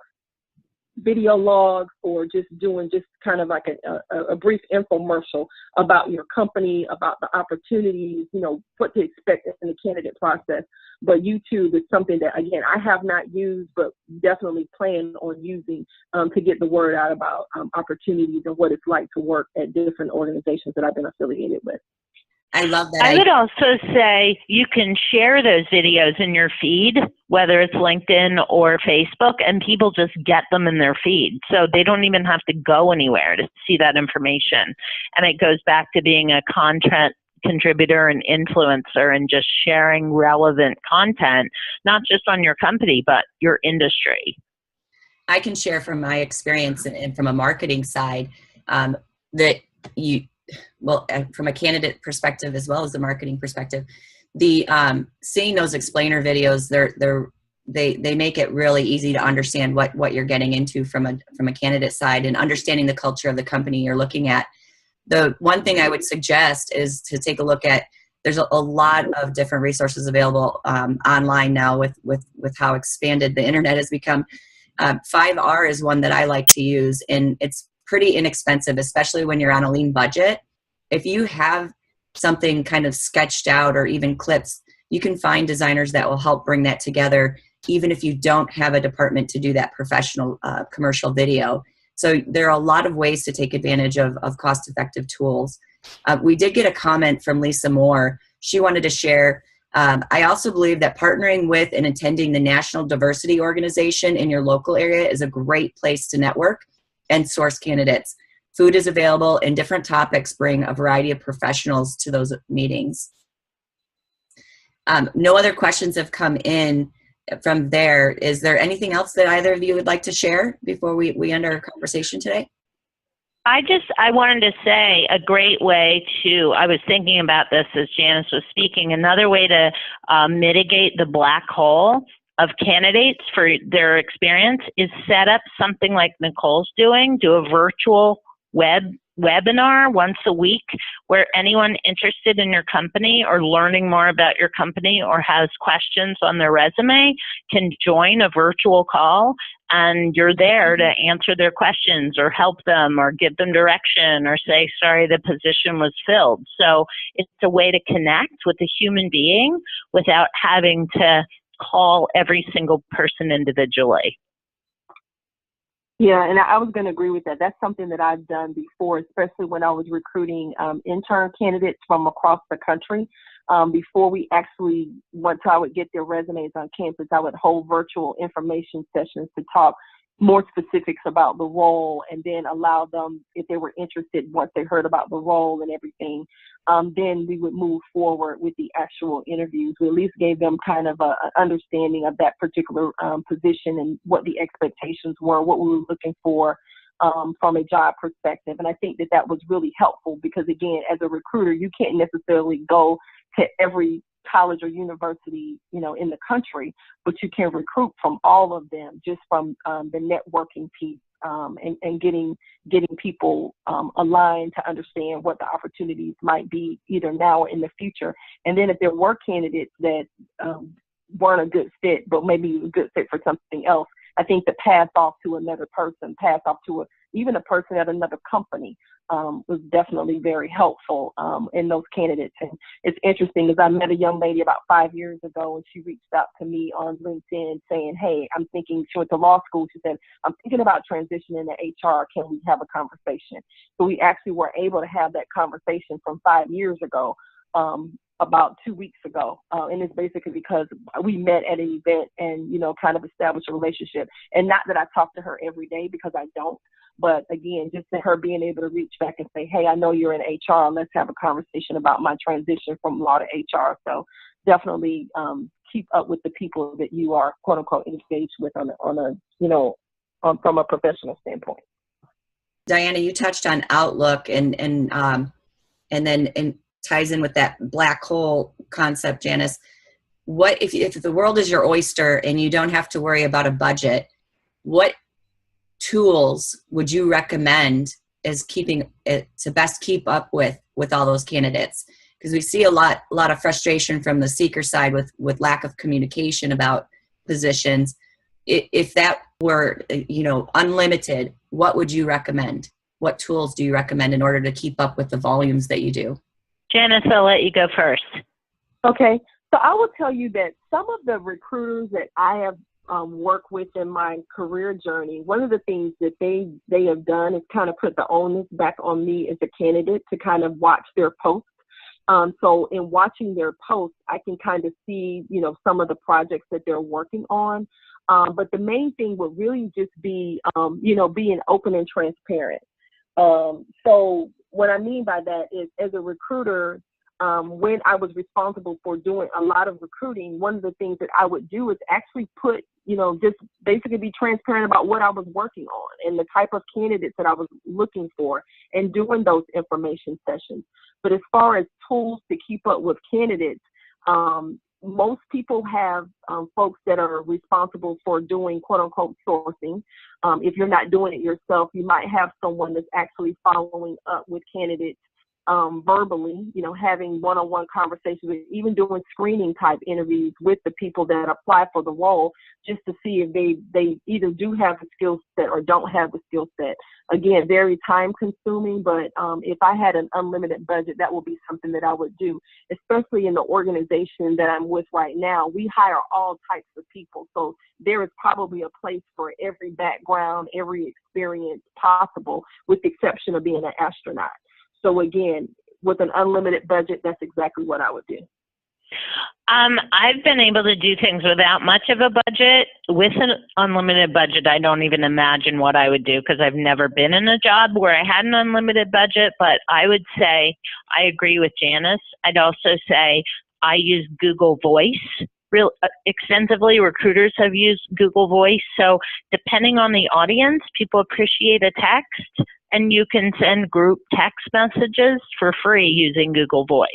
video logs, or just doing just kind of like a brief infomercial about your company, about the opportunities, you know, what to expect in the candidate process. But YouTube is something that, again, I have not used, but definitely plan on using to get the word out about opportunities and what it's like to work at different organizations that I've been affiliated with. I love that. I would also say you can share those videos in your feed, whether it's LinkedIn or Facebook, and people just get them in their feed. So they don't even have to go anywhere to see that information. And it goes back to being a content contributor and influencer and just sharing relevant content, not just on your company, but your industry. I can share from my experience and from a marketing side that you, well, from a candidate perspective as well as the marketing perspective, the seeing those explainer videos, they make it really easy to understand what you're getting into from a candidate side and understanding the culture of the company you're looking at. The one thing I would suggest is to take a look at. There's a lot of different resources available online now with how expanded the internet has become. 5R is one that I like to use, and it's pretty inexpensive, especially when you're on a lean budget. If you have something kind of sketched out or even clips, you can find designers that will help bring that together, even if you don't have a department to do that professional commercial video. So there are a lot of ways to take advantage of cost-effective tools. We did get a comment from Lisa Moore. She wanted to share, I also believe that partnering with and attending the National Diversity Organization in your local area is a great place to network and source candidates. Food is available and different topics bring a variety of professionals to those meetings. No other questions have come in from there. Is there anything else that either of you would like to share before we end our conversation today? I wanted to say a great way to, I was thinking about this as Janice was speaking, another way to mitigate the black hole of candidates for their experience is set up something like Nicole's doing, do a virtual webinar once a week where anyone interested in your company or learning more about your company or has questions on their resume can join a virtual call, and you're there to answer their questions or help them or give them direction or say, sorry, the position was filled. So it's a way to connect with a human being without having to call every single person individually. Yeah, and I was going to agree with that. That's something that I've done before, especially when I was recruiting intern candidates from across the country. Before we actually, once I would get their resumes on campus, I would hold virtual information sessions to talk more specifics about the role, and then allow them, if they were interested, once they heard about the role and everything, then we would move forward with the actual interviews. We at least gave them kind of an understanding of that particular position and what the expectations were, what we were looking for from a job perspective. And I think that that was really helpful because, again, as a recruiter, you can't necessarily go to every college or university, you know, in the country, but you can recruit from all of them just from the networking piece and getting people aligned to understand what the opportunities might be either now or in the future. And then if there were candidates that weren't a good fit, but maybe a good fit for something else, I think to pass off to another person, pass off to even a person at another company was definitely very helpful in those candidates. And it's interesting because I met a young lady about 5 years ago, and she reached out to me on LinkedIn saying, hey, I'm thinking, she went to law school. She said, I'm thinking about transitioning to HR. Can we have a conversation? So we actually were able to have that conversation from 5 years ago, about 2 weeks ago. And it's basically because we met at an event and, you know, kind of established a relationship. And not that I talk to her every day, because I don't. But again, just her being able to reach back and say, hey, I know you're in HR. Let's have a conversation about my transition from law to HR. So definitely keep up with the people that you are, quote unquote, engaged with on a you know, from a professional standpoint. Diana, you touched on Outlook and then ties in with that black hole concept, Janice. What if the world is your oyster and you don't have to worry about a budget, what tools would you recommend as keeping it to best keep up with all those candidates? Because we see a lot of frustration from the seeker side with lack of communication about positions. If that were, you know, unlimited, what would you recommend? What tools do you recommend in order to keep up with the volumes that you do? Janice, I'll let you go first. Okay. So I will tell you that some of the recruiters that I have worked with in my career journey, one of the things that they have done is kind of put the onus back on me as a candidate to kind of watch their posts. So in watching their posts, I can kind of see, you know, some of the projects that they're working on. But the main thing would really just be, you know, being open and transparent. So what I mean by that is, as a recruiter, when I was responsible for doing a lot of recruiting, one of the things that I would do is actually put, you know, just basically be transparent about what I was working on and the type of candidates that I was looking for and doing those information sessions. But as far as tools to keep up with candidates, most people have folks that are responsible for doing quote unquote sourcing. If you're not doing it yourself, you might have someone that's actually following up with candidates verbally, you know, having one-on-one conversations, with, even doing screening type interviews with the people that apply for the role, just to see if they either do have the skill set or don't have the skill set. Again, very time consuming, but if I had an unlimited budget, that would be something that I would do, especially in the organization that I'm with right now. We hire all types of people. So there is probably a place for every background, every experience possible, with the exception of being an astronaut. So again, with an unlimited budget, that's exactly what I would do. I've been able to do things without much of a budget. With an unlimited budget, I don't even imagine what I would do, because I've never been in a job where I had an unlimited budget. But I would say I agree with Janice. I'd also say I use Google Voice real extensively. Recruiters have used Google Voice. So depending on the audience, people appreciate a text, and you can send group text messages for free using Google Voice.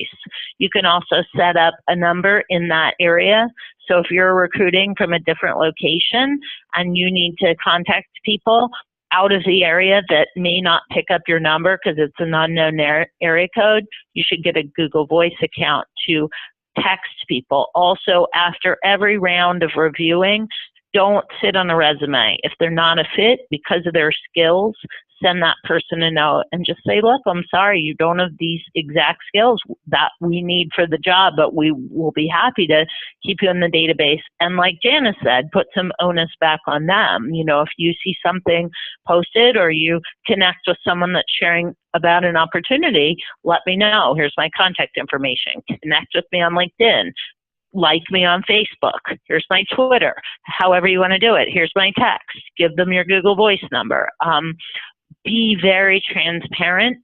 You can also set up a number in that area. So if you're recruiting from a different location and you need to contact people out of the area that may not pick up your number because it's an unknown area code, you should get a Google Voice account to text people. Also, after every round of reviewing, don't sit on a resume. If they're not a fit because of their skills, send that person a note and just say, look, I'm sorry, you don't have these exact skills that we need for the job, but we will be happy to keep you in the database. And like Janice said, put some onus back on them. You know, if you see something posted or you connect with someone that's sharing about an opportunity, let me know. Here's my contact information. Connect with me on LinkedIn. Like me on Facebook. Here's my Twitter. However you want to do it. Here's my text. Give them your Google Voice number. Be very transparent.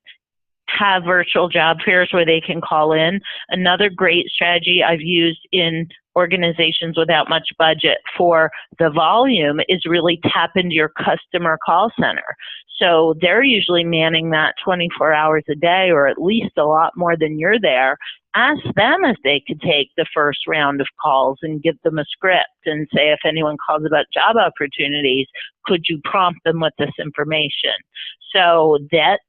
Have virtual job fairs where they can call in. Another great strategy I've used in organizations without much budget for the volume is really tap into your customer call center. So they're usually manning that 24 hours a day, or at least a lot more than you're there. Ask them if they could take the first round of calls and give them a script and say, if anyone calls about job opportunities, could you prompt them with this information? So that's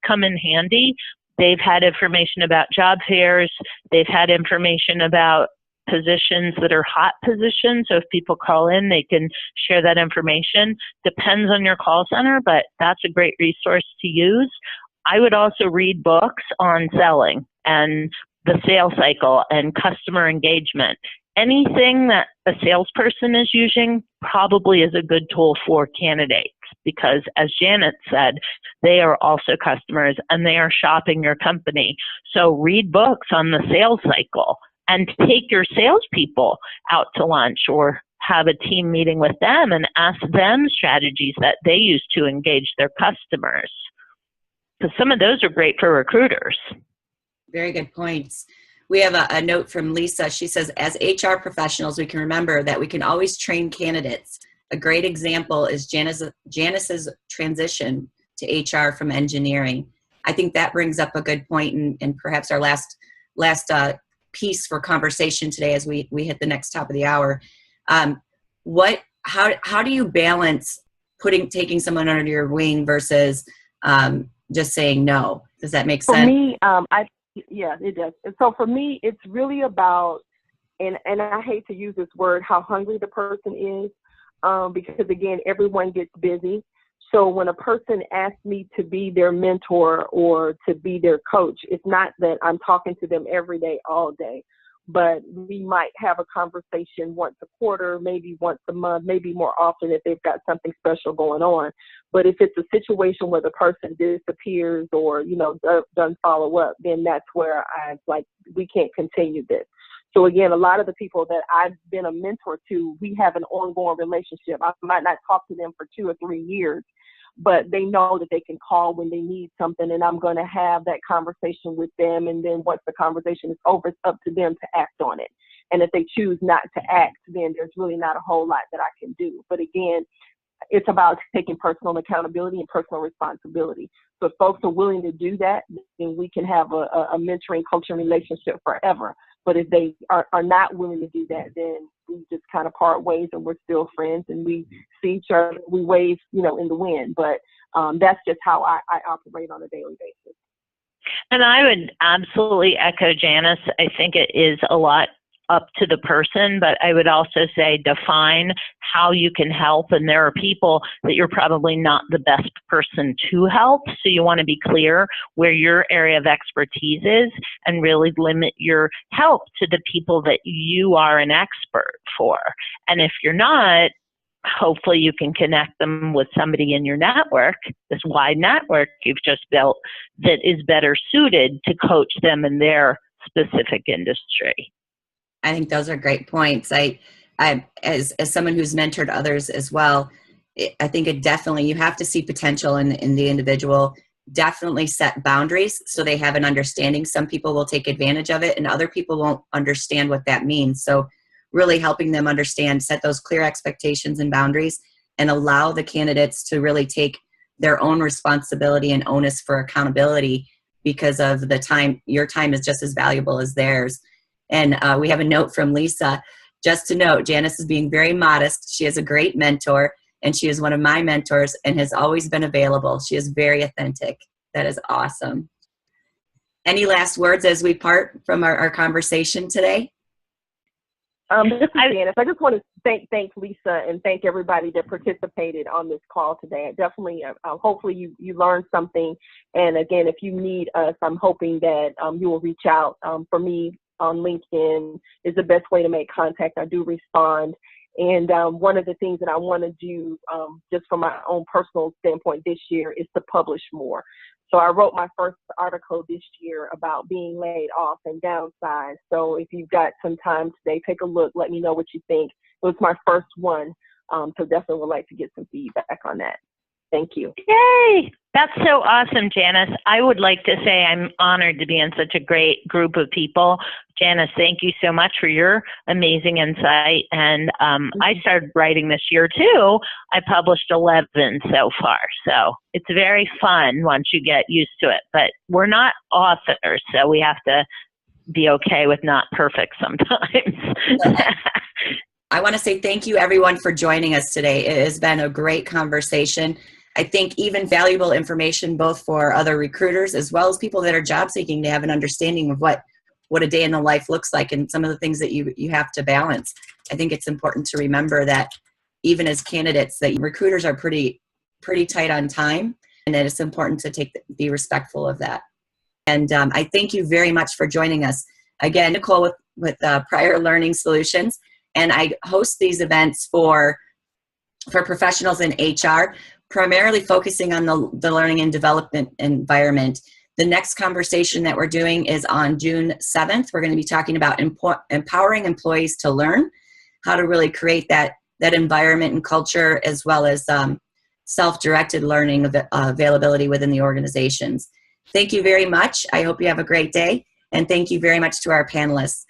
come in handy. They've had information about job fairs. They've had information about positions that are hot positions. So if people call in, they can share that information. Depends on your call center, but that's a great resource to use. I would also read books on selling and the sales cycle and customer engagement. Anything that a salesperson is using probably is a good tool for candidates because, as Janet said, they are also customers and they are shopping your company. So read books on the sales cycle and take your salespeople out to lunch or have a team meeting with them and ask them strategies that they use to engage their customers. Because some of those are great for recruiters. Very good points. We have a note from Lisa. She says, as HR professionals, we can remember that we can always train candidates. A great example is Janice's transition to HR from engineering. I think that brings up a good point and perhaps our last piece for conversation today as we hit the next top of the hour. How do you balance taking someone under your wing versus just saying no? Does that make sense? For me, yeah, it does. And so for me, it's really about, and I hate to use this word, how hungry the person is, because again, everyone gets busy. So when a person asks me to be their mentor or to be their coach, it's not that I'm talking to them every day, all day, but we might have a conversation once a quarter, maybe once a month, maybe more often if they've got something special going on. But if it's a situation where the person disappears or, doesn't follow up, then that's where we can't continue this. So again, a lot of the people that I've been a mentor to, we have an ongoing relationship. I might not talk to them for 2 or 3 years, but they know that they can call when they need something, and I'm going to have that conversation with them. And then once the conversation is over, it's up to them to act on it. And if they choose not to act, then there's really not a whole lot that I can do. But again, it's about taking personal accountability and personal responsibility. So if folks are willing to do that, then we can have a mentoring, coaching relationship forever. But if they are not willing to do that, then we just kind of part ways and we're still friends and we see each other, we wave, in the wind. But that's just how I operate on a daily basis. And I would absolutely echo Janice. I think it is a lot up to the person, but I would also say define how you can help. And there are people that you're probably not the best person to help. So you want to be clear where your area of expertise is and really limit your help to the people that you are an expert for. And if you're not, hopefully you can connect them with somebody in your network, this wide network you've just built, that is better suited to coach them in their specific industry. I think those are great points. I as someone who's mentored others as well, I think you have to see potential in the individual. Definitely set boundaries so they have an understanding. Some people will take advantage of it and other people won't understand what that means. So really helping them understand, set those clear expectations and boundaries and allow the candidates to really take their own responsibility and onus for accountability because of the time. Your time is just as valuable as theirs. And we have a note from Lisa. Just to note, Janice is being very modest. She is a great mentor, and she is one of my mentors and has always been available. She is very authentic. That is awesome. Any last words as we part from our conversation today? This is Janice. I just want to thank Lisa and thank everybody that participated on this call today. Definitely, hopefully you learned something. And again, if you need us, I'm hoping that you will reach out. For me, on LinkedIn is the best way to make contact. I do respond. And one of the things that I want to do just from my own personal standpoint this year is to publish more. So I wrote my first article this year about being laid off and downsized. So if you've got some time today, take a look. Let me know what you think. It was my first one. So definitely would like to get some feedback on that. Thank you. Yay! That's so awesome, Janice. I would like to say I'm honored to be in such a great group of people. Janice, thank you so much for your amazing insight. And I started writing this year too. I published 11 so far. So it's very fun once you get used to it. But we're not authors, so we have to be okay with not perfect sometimes. I want to say thank you, everyone, for joining us today. It has been a great conversation. I think even valuable information both for other recruiters as well as people that are job seeking to have an understanding of what what a day in the life looks like and some of the things that you have to balance. I think it's important to remember that even as candidates, that recruiters are pretty tight on time, and that it's important to be respectful of that. And I thank you very much for joining us. Again, Nicole with Prior Learning Solutions, and I host these events for professionals in HR, primarily focusing on the learning and development environment. The next conversation that we're doing is on June 7th. We're going to be talking about empowering employees to learn, how to really create that environment and culture, as well as self-directed learning availability within the organizations. Thank you very much. I hope you have a great day. And thank you very much to our panelists.